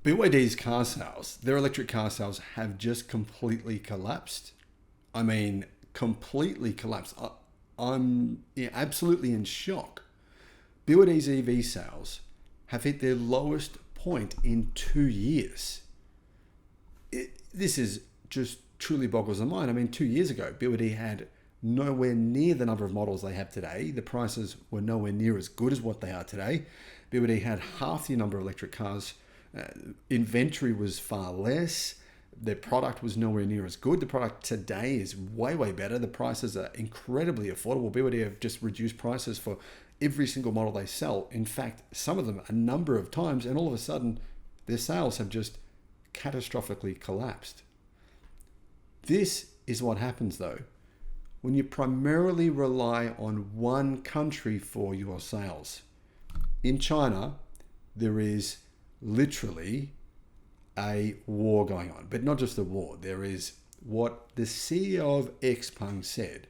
BYD's car sales, their electric car sales have just completely collapsed. I mean, completely collapsed. I'm absolutely in shock. BYD's EV sales have hit their lowest point in 2 years. This is just truly boggles the mind. I mean, 2 years ago, BYD had nowhere near the number of models they have today. The prices were nowhere near as good as what they are today. BYD had half the number of electric cars. Inventory was far less. Their product was nowhere near as good. The product today is way, way better. The prices are incredibly affordable. BYD have just reduced prices for every single model they sell. In fact, some of them a number of times, and all of a sudden, their sales have just catastrophically collapsed. This is what happens though when you primarily rely on one country for your sales. In China, there is literally a war going on, but not just a war. There is what the CEO of Xpeng said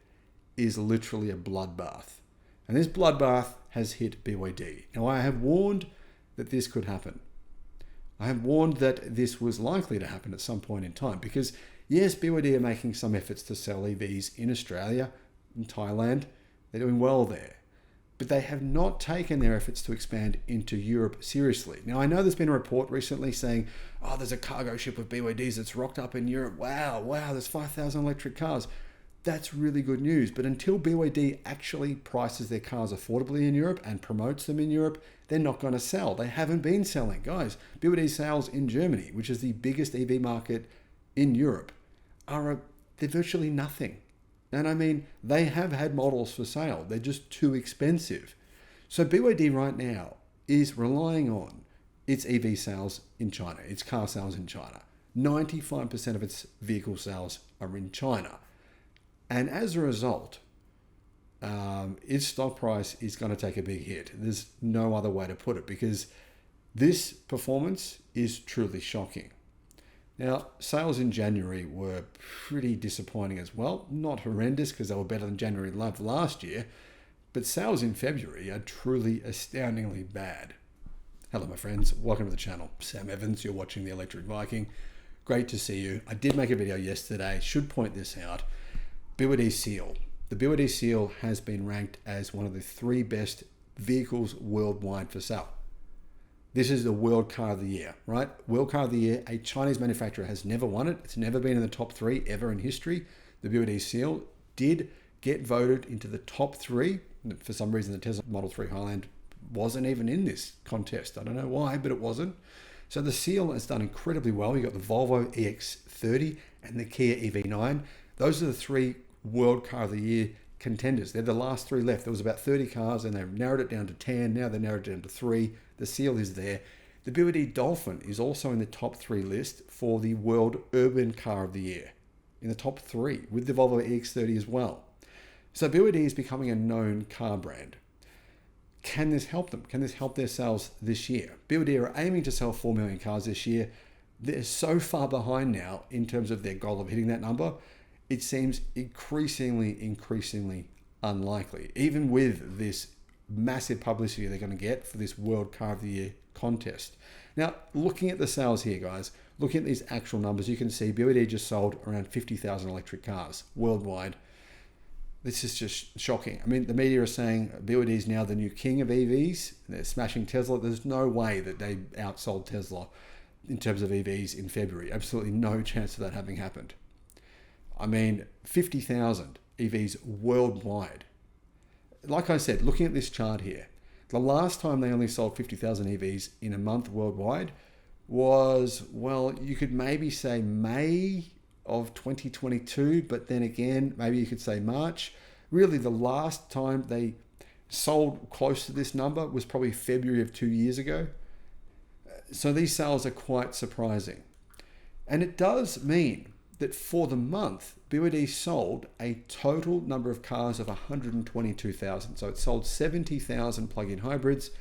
is literally a bloodbath. And this bloodbath has hit BYD. Now, I have warned that this could happen. I have warned that this was likely to happen at some point in time because, yes, BYD are making some efforts to sell EVs in Australia, in Thailand. They're doing well there. But they have not taken their efforts to expand into Europe seriously. Now, I know there's been a report recently saying, oh, there's a cargo ship with BYDs that's rocked up in Europe. Wow, there's 5,000 electric cars. That's really good news. But until BYD actually prices their cars affordably in Europe and promotes them in Europe, they're not going to sell. They haven't been selling. Guys, BYD sales in Germany, which is the biggest EV market in Europe, they're virtually nothing. And I mean, they have had models for sale. They're just too expensive. So BYD right now is relying on its EV sales in China, its car sales in China. 95% of its vehicle sales are in China. And as a result, its stock price is going to take a big hit. There's no other way to put it because this performance is truly shocking. Now, sales in January were pretty disappointing as well. Not horrendous because they were better than January of last year, but sales in February are truly astoundingly bad. Hello, my friends. Welcome to the channel. Sam Evans, you're watching the Electric Viking. Great to see you. I did make a video yesterday. Should point this out. BYD Seal. The BYD Seal has been ranked as one of the 3 best vehicles worldwide for sale. This is the World Car of the Year, right? World Car of the Year, a Chinese manufacturer has never won it. It's never been in the top 3 ever in history. The BYD Seal did get voted into the top 3. For some reason, the Tesla Model 3 Highland wasn't even in this contest. I don't know why, but it wasn't. So the Seal has done incredibly well. You got the Volvo EX30 and the Kia EV9. Those are the 3 World Car of the Year contenders. They're the last 3 left. There was about 30 cars and they've narrowed it down to 10. Now they've narrowed it down to 3. The Seal is there. The BYD Dolphin is also in the top 3 list for the World Urban Car of the Year. In the top 3 with the Volvo EX30 as well. So BYD is becoming a known car brand. Can this help them? Can this help their sales this year? BYD are aiming to sell 4 million cars this year. They're so far behind now in terms of their goal of hitting that number. It seems increasingly unlikely, even with this massive publicity they're going to get for this World Car of the Year contest. Now, looking at the sales here, guys, looking at these actual numbers, you can see BYD just sold around 50,000 electric cars worldwide. This is just shocking. I mean, the media are saying BYD is now the new king of EVs. They're smashing Tesla. There's no way that they outsold Tesla in terms of EVs in February. Absolutely no chance of that having happened. I mean, 50,000 EVs worldwide. Like I said, looking at this chart here, the last time they only sold 50,000 EVs in a month worldwide was, well, you could maybe say May of 2022, but then again, maybe you could say March. Really, the last time they sold close to this number was probably February of 2 years ago. So these sales are quite surprising. And it does mean that for the month, BYD sold a total number of cars of 122,000. So it sold 70,000 plug-in hybrids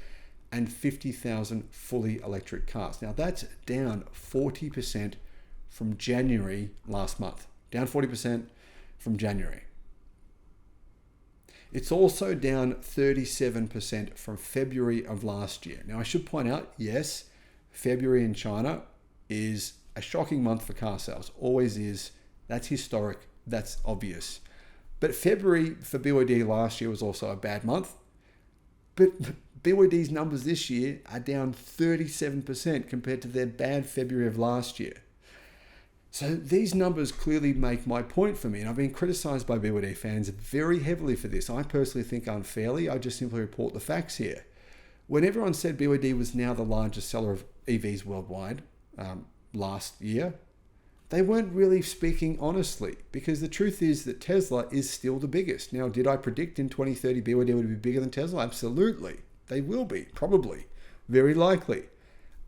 and 50,000 fully electric cars. Now that's down 40% from January last month. Down 40% from January. It's also down 37% from February of last year. Now I should point out, yes, February in China is a shocking month for car sales. Always is. That's historic. That's obvious. But February for BYD last year was also a bad month. But BYD's numbers this year are down 37% compared to their bad February of last year. So these numbers clearly make my point for me, and I've been criticized by BYD fans very heavily for this. I personally think unfairly. I just simply report the facts here. When everyone said BYD was now the largest seller of EVs worldwide last year, they weren't really speaking honestly, because the truth is that Tesla is still the biggest. Now, did I predict in 2030 BYD would be bigger than Tesla? Absolutely. They will be, probably, very likely.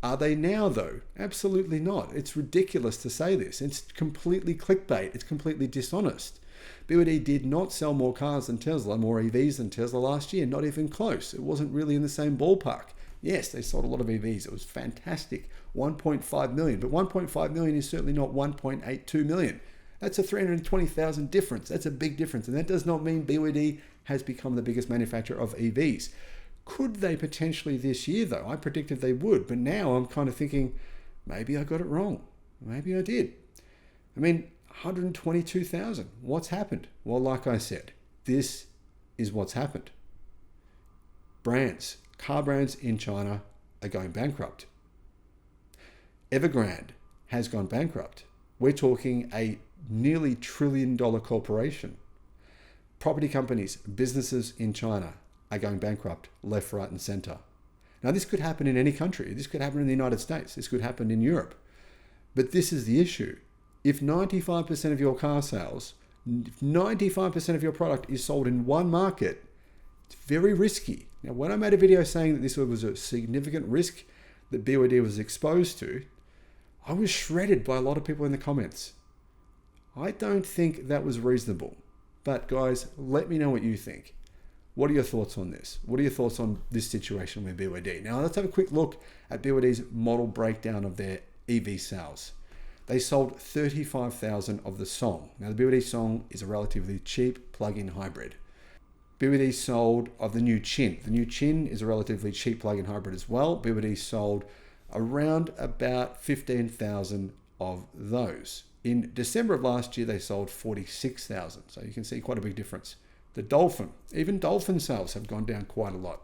Are they now, though? Absolutely not. It's ridiculous to say this. It's completely clickbait. It's completely dishonest. BYD did not sell more cars than Tesla, more EVs than Tesla last year. Not even close. It wasn't really in the same ballpark. Yes, they sold a lot of EVs. It was fantastic. 1.5 million. But 1.5 million is certainly not 1.82 million. That's a 320,000 difference. That's a big difference. And that does not mean BYD has become the biggest manufacturer of EVs. Could they potentially this year, though? I predicted they would. But now I'm kind of thinking, maybe I got it wrong. Maybe I did. I mean, 122,000. What's happened? Well, like I said, this is what's happened. Brands, car brands in China are going bankrupt. Evergrande has gone bankrupt. We're talking a nearly $1 trillion corporation. Property companies, businesses in China are going bankrupt left, right, and center. Now, this could happen in any country. This could happen in the United States. This could happen in Europe. But this is the issue. If 95% of your car sales, if 95% of your product is sold in one market, it's very risky. Now, when I made a video saying that this was a significant risk that BYD was exposed to, I was shredded by a lot of people in the comments. I don't think that was reasonable. But guys, let me know what you think. What are your thoughts on this? What are your thoughts on this situation with BYD? Now, let's have a quick look at BYD's model breakdown of their EV sales. They sold 35,000 of the Song. Now, the BYD Song is a relatively cheap plug-in hybrid. BYD sold of the new Chin. The new Chin is a relatively cheap plug-in hybrid as well. BYD sold around about 15,000 of those. In December of last year, they sold 46,000. So you can see quite a big difference. The Dolphin, even Dolphin sales have gone down quite a lot.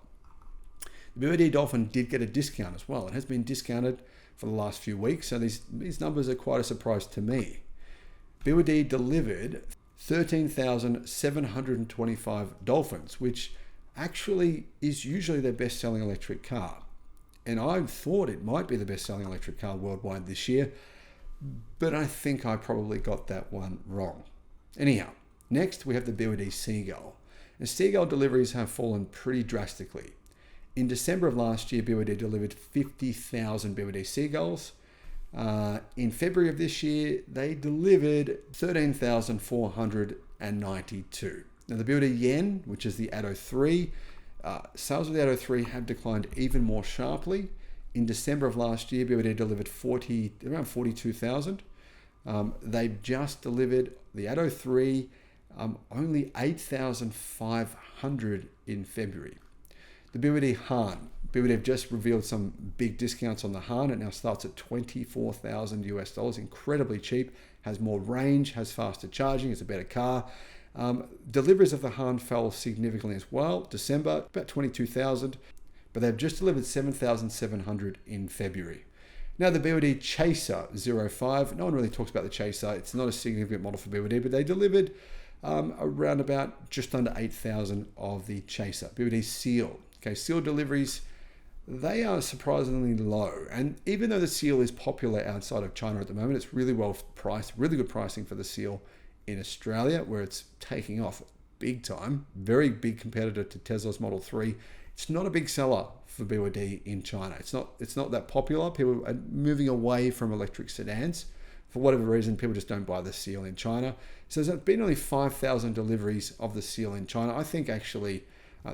The BYD Dolphin did get a discount as well. It has been discounted for the last few weeks, so these numbers are quite a surprise to me. BYD delivered 13,725 Dolphins, which actually is usually their best-selling electric car. And I thought it might be the best-selling electric car worldwide this year, but I think I probably got that one wrong. Anyhow, next we have the BYD Seagull. And Seagull deliveries have fallen pretty drastically. In December of last year, BYD delivered 50,000 BYD Seagulls. In February of this year, they delivered 13,492. Now, the BYD Yen, which is the Atto 3, sales of the Atto 3 have declined even more sharply. In December of last year, BYD delivered around 42,000. They've just delivered the Atto 3, only 8,500 in February. The BYD Han. BYD have just revealed some big discounts on the Han. It now starts at $24,000 US. Incredibly cheap. Has more range. Has faster charging. It's a better car. Deliveries of the Han fell significantly as well. December, about 22,000. But they've just delivered 7,700 in February. Now the BYD Chaser 05. No one really talks about the Chaser. It's not a significant model for BYD, but they delivered around about just under 8,000 of the Chaser. BYD Seal. Okay, Seal deliveries, they are surprisingly low. And even though the Seal is popular outside of China at the moment, it's really well priced, really good pricing for the Seal in Australia, where it's taking off big time. Very big competitor to Tesla's Model 3. It's not a big seller for BYD in China. It's not that popular. People are moving away from electric sedans. For whatever reason, people just don't buy the Seal in China. So there's been only 5,000 deliveries of the Seal in China. I think actually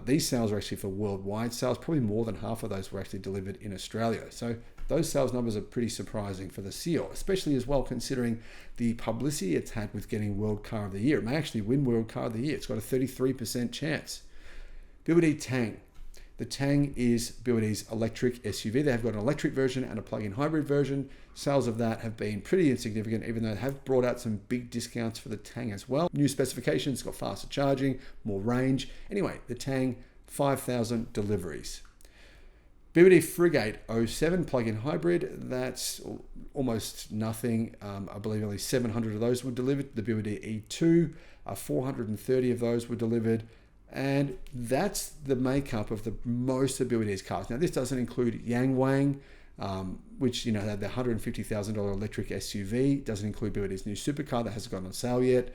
these sales are actually for worldwide sales. Probably more than half of those were actually delivered in Australia. So those sales numbers are pretty surprising for the Seal, especially as well considering the publicity it's had with getting World Car of the Year. It may actually win World Car of the Year. It's got a 33% chance. BYD Tang. The Tang is BYD's electric SUV. They have got an electric version and a plug-in hybrid version. Sales of that have been pretty insignificant, even though they have brought out some big discounts for the Tang as well. New specifications, got faster charging, more range. Anyway, the Tang, 5,000 deliveries. BYD Frigate 07 plug-in hybrid, that's almost nothing. I believe only 700 of those were delivered. The BYD E2, 430 of those were delivered. And that's the makeup of the most of BYD's cars. Now, this doesn't include Yang Wang, which, had the $150,000 electric SUV. It doesn't include BYD's new supercar that hasn't gone on sale yet.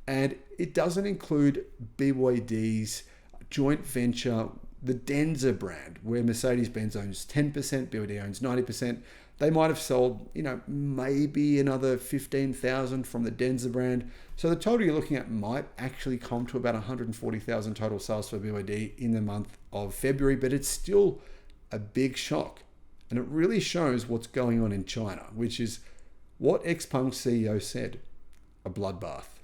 And it doesn't include BYD's joint venture, the Denza brand, where Mercedes-Benz owns 10%, BYD owns 90%. They might have sold, maybe another 15,000 from the Denza brand. So the total you're looking at might actually come to about 140,000 total sales for BYD in the month of February, but it's still a big shock. And it really shows what's going on in China, which is what Xpeng CEO said, a bloodbath.